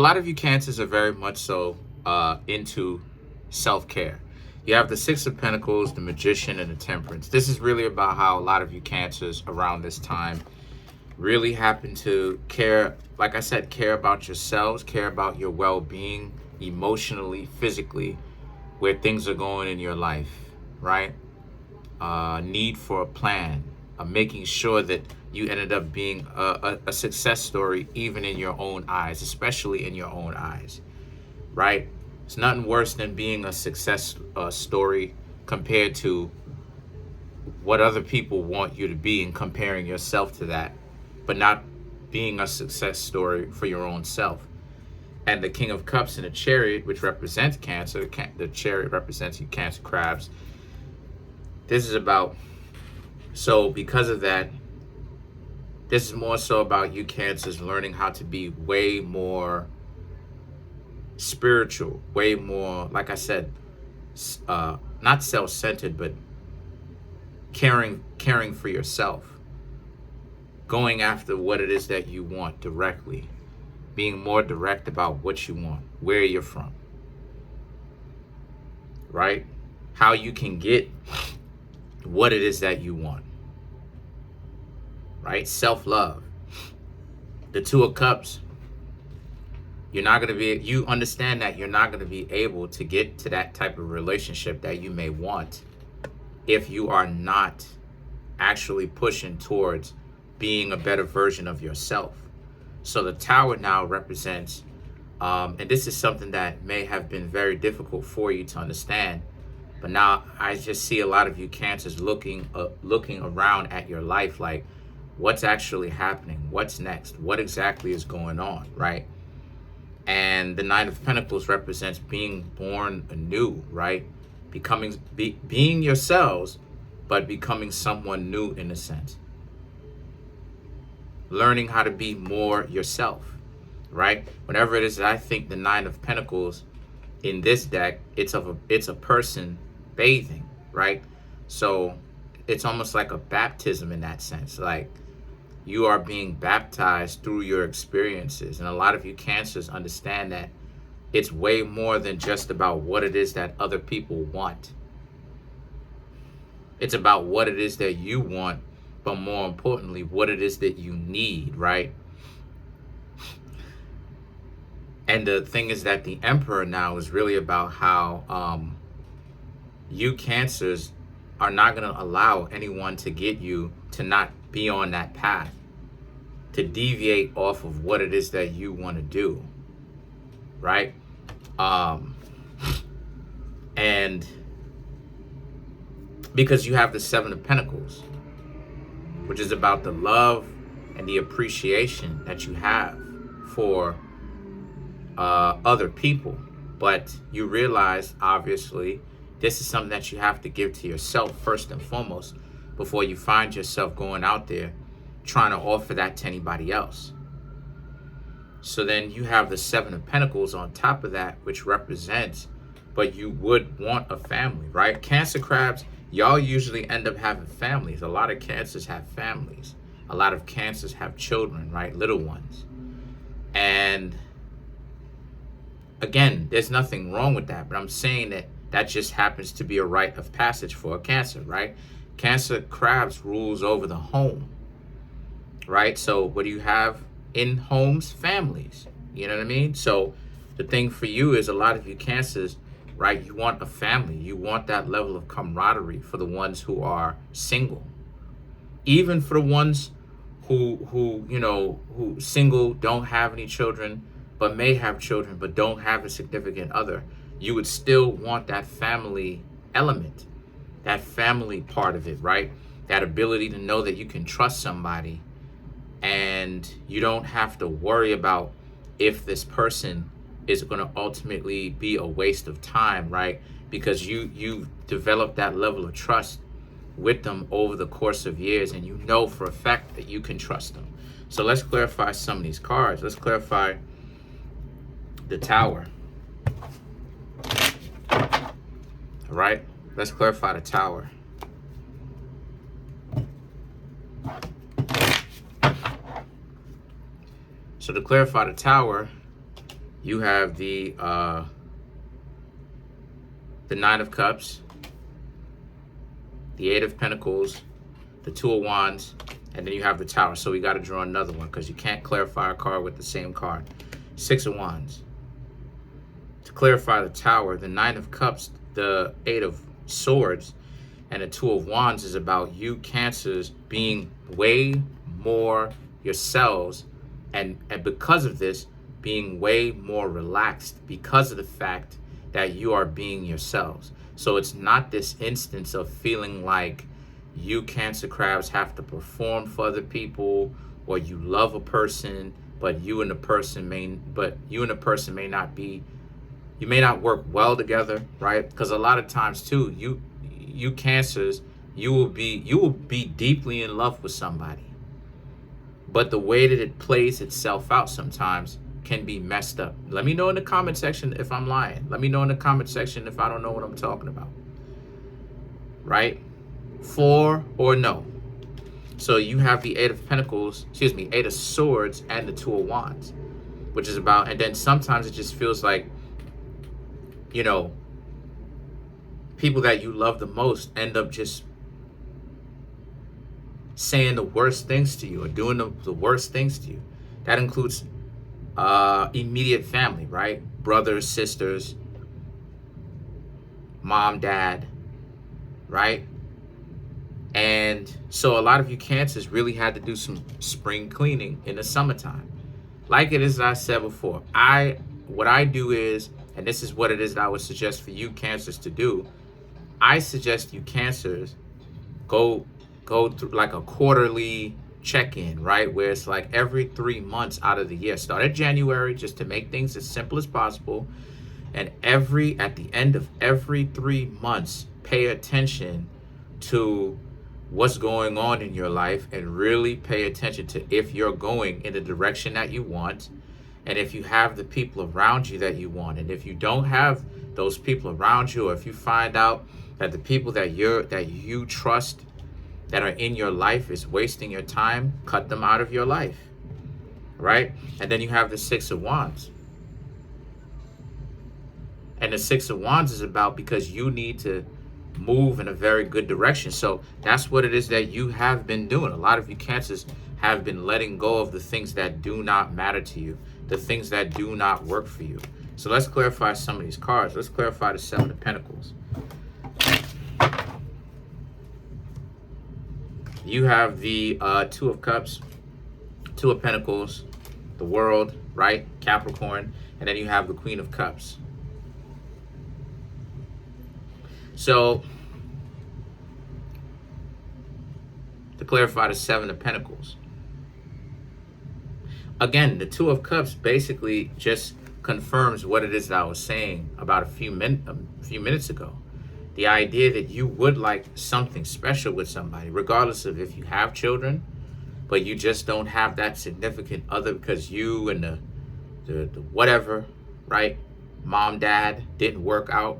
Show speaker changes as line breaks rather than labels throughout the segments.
A lot of you Cancers are very much so into self-care. You have the Six of Pentacles, the Magician, and the Temperance. This is really about how a lot of you Cancers around this time really happen to care, like I said, care about yourselves, care about your well-being, emotionally, physically, where things are going in your life, right? Need for a plan, making sure that you ended up being a success story, even in your own eyes, especially in your own eyes, right? It's nothing worse than being a success story compared to what other people want you to be and comparing yourself to that, but not being a success story for your own self. And the King of Cups and the Chariot, which represents Cancer, the Chariot represents you Cancer crabs. This is about, so because of that, this is more so about you Cancers learning how to be way more spiritual, way more, like I said, not self-centered, but caring for yourself, going after what it is that you want directly, being more direct about what you want, where you're from, right? How you can get what it is that you want, right? Self-love. The Two of Cups, you're not going to be, you understand that you're not going to be able to get to that type of relationship that you may want if you are not actually pushing towards being a better version of yourself. So the Tower now represents, and this is something that may have been very difficult for you to understand, but now I just see a lot of you Cancers looking around at your life like, what's actually happening? What's next? What exactly is going on, right? And the Nine of Pentacles represents being born anew, right? Being yourselves, but becoming someone new in a sense. Learning how to be more yourself, right? Whenever it is that I think the Nine of Pentacles in this deck, it's a person bathing, right? So it's almost like a baptism in that sense. Like you are being baptized through your experiences. And a lot of you Cancers understand that it's way more than just about what it is that other people want. It's about what it is that you want, but more importantly, what it is that you need, right? And the thing is that the Emperor now is really about how you Cancers are not going to allow anyone to get you to not be on that path, to deviate off of what it is that you want to do, right? And because you have the Seven of Pentacles, which is about the love and the appreciation that you have for other people. But you realize, obviously, this is something that you have to give to yourself first and foremost before you find yourself going out there trying to offer that to anybody else. So then you have the Seven of Pentacles on top of that, which represents, but you would want a family, right? Cancer crabs, y'all usually end up having families. A lot of Cancers have families. A lot of Cancers have children, right? Little ones. And again, there's nothing wrong with that, but I'm saying that that just happens to be a rite of passage for a Cancer, right? Cancer crabs rules over the home, right? So what do you have in homes? Families. You know what I mean? So the thing for you is a lot of you Cancers, right? You want a family. You want that level of camaraderie for the ones who are single. Even for the ones who single, don't have any children, but may have children, but don't have a significant other. You would still want that family element, that family part of it, right? That ability to know that you can trust somebody and you don't have to worry about if this person is going to ultimately be a waste of time, right? Because you've developed that level of trust with them over the course of years, and you know for a fact that you can trust them. So let's clarify some of these cards. Let's clarify the Tower. All right, let's clarify the Tower. So to clarify the Tower, You have the Nine of Cups, the Eight of Pentacles, the Two of Wands, and then you have the Tower. So we got to draw another one because you can't clarify a card with the same card. Six of Wands. To clarify the Tower, the Nine of Cups, the Eight of Swords, and the Two of Wands is about you Cancers being way more yourselves, and because of this, being way more relaxed because of the fact that you are being yourselves. So it's not this instance of feeling like you Cancer crabs have to perform for other people, or you love a person, but you and the person may not be, you may not work well together, right? Because a lot of times too, you Cancers, you will be deeply in love with somebody, but the way that it plays itself out sometimes can be messed up. Let me know in the comment section if I'm lying. Let me know in the comment section if I don't know what I'm talking about. Right? For or no. So you have the Eight of Pentacles, Eight of Swords, and the Two of Wands, which is about, and then sometimes it just feels like, you know, people that you love the most end up just saying the worst things to you or doing the worst things to you. That includes immediate family, right? Brothers, sisters, mom, dad, right? And so a lot of you Cancers really had to do some spring cleaning in the summertime. Like it is, I said before, what I do is, and this is what it is that I would suggest for you Cancers to do, I suggest you Cancers go through like a quarterly check-in, right? Where it's like every 3 months out of the year. Start at January just to make things as simple as possible. And at the end of every 3 months, pay attention to what's going on in your life and really pay attention to if you're going in the direction that you want, and if you have the people around you that you want. And if you don't have those people around you, or if you find out that the people that you trust that are in your life is wasting your time, cut them out of your life, right? And then you have the Six of Wands. And the Six of Wands is about because you need to move in a very good direction. So that's what it is that you have been doing. A lot of you Cancers have been letting go of the things that do not matter to you, the things that do not work for you. So let's clarify some of these cards. Let's clarify the Seven of Pentacles. You have the Two of Cups, Two of Pentacles, the World, right? Capricorn. And then you have the Queen of Cups. So, to clarify the Seven of Pentacles. Again, the Two of Cups basically just confirms what it is that I was saying about a few minutes ago. The idea that you would like something special with somebody, regardless of if you have children, but you just don't have that significant other because you and the whatever, right? Mom, dad didn't work out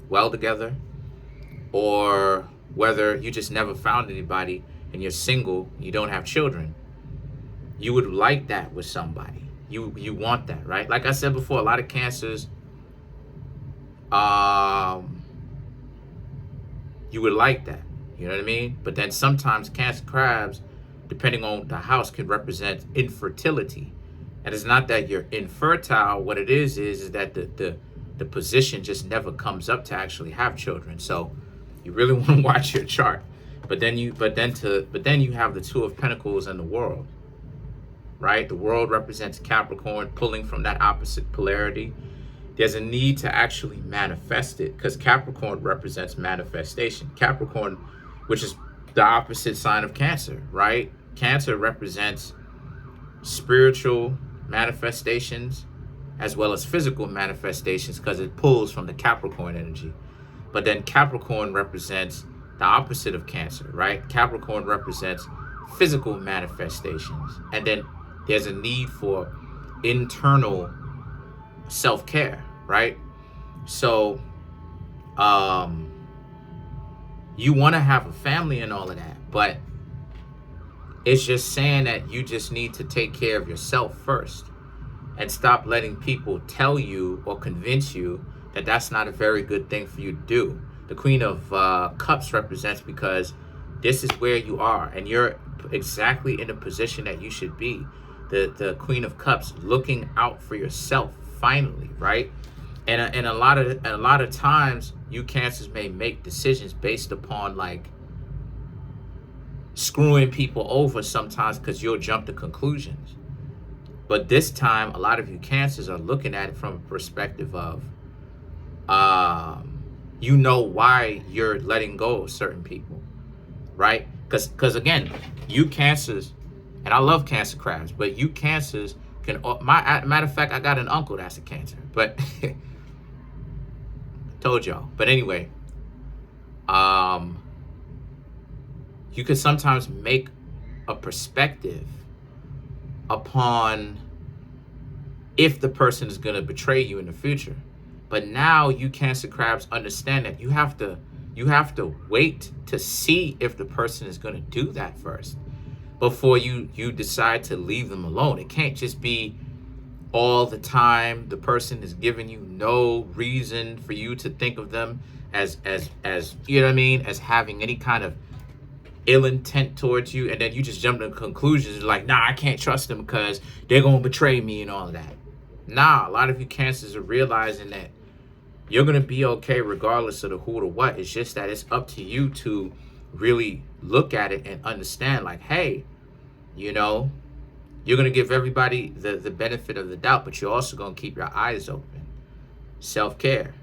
well together, or whether you just never found anybody and you're single, you don't have children. You would like that with somebody. You want that, right? Like I said before, a lot of Cancers, you would like that, you know what I mean? But then sometimes Cancer crabs, depending on the house, can represent infertility. And it's not that you're infertile. What it is that the position just never comes up to actually have children. So you really want to watch your chart. But then you have the Two of Pentacles and the World, right? The World represents Capricorn, pulling from that opposite polarity. There's a need to actually manifest it because Capricorn represents manifestation. Capricorn, which is the opposite sign of Cancer, right? Cancer represents spiritual manifestations as well as physical manifestations because it pulls from the Capricorn energy. But then Capricorn represents the opposite of Cancer, right? Capricorn represents physical manifestations. And then there's a need for internal self-care, right? So you want to have a family and all of that, but it's just saying that you just need to take care of yourself first. and stop letting people tell you or convince you that that's not a very good thing for you to do. The Queen of Cups represents because this is where you are, and you're exactly in the position that you should be. The Queen of Cups, looking out for yourself finally, right? And a lot of times, you Cancers may make decisions based upon like screwing people over sometimes, because you'll jump to conclusions. But this time, a lot of you Cancers are looking at it from a perspective of, you know why you're letting go of certain people, right? Because again, you Cancers, and I love Cancer crabs, but you Cancers can, matter of fact, I got an uncle that's a Cancer, but told y'all. But anyway, you could sometimes make a perspective upon if the person is going to betray you in the future. But now you Cancer crabs understand that you have to wait to see if the person is going to do that first before you decide to leave them alone. It can't just be all the time the person is giving you no reason for you to think of them as you know what I mean, as having any kind of ill intent towards you, and then you just jump to conclusions like, nah, I can't trust them because they're gonna betray me and all of that. Nah, a lot of you Cancers are realizing that you're gonna be okay regardless of the who or what. It's just that it's up to you to really look at it and understand, like, hey, you know, you're gonna give everybody the benefit of the doubt, but you're also gonna keep your eyes open. Self-care.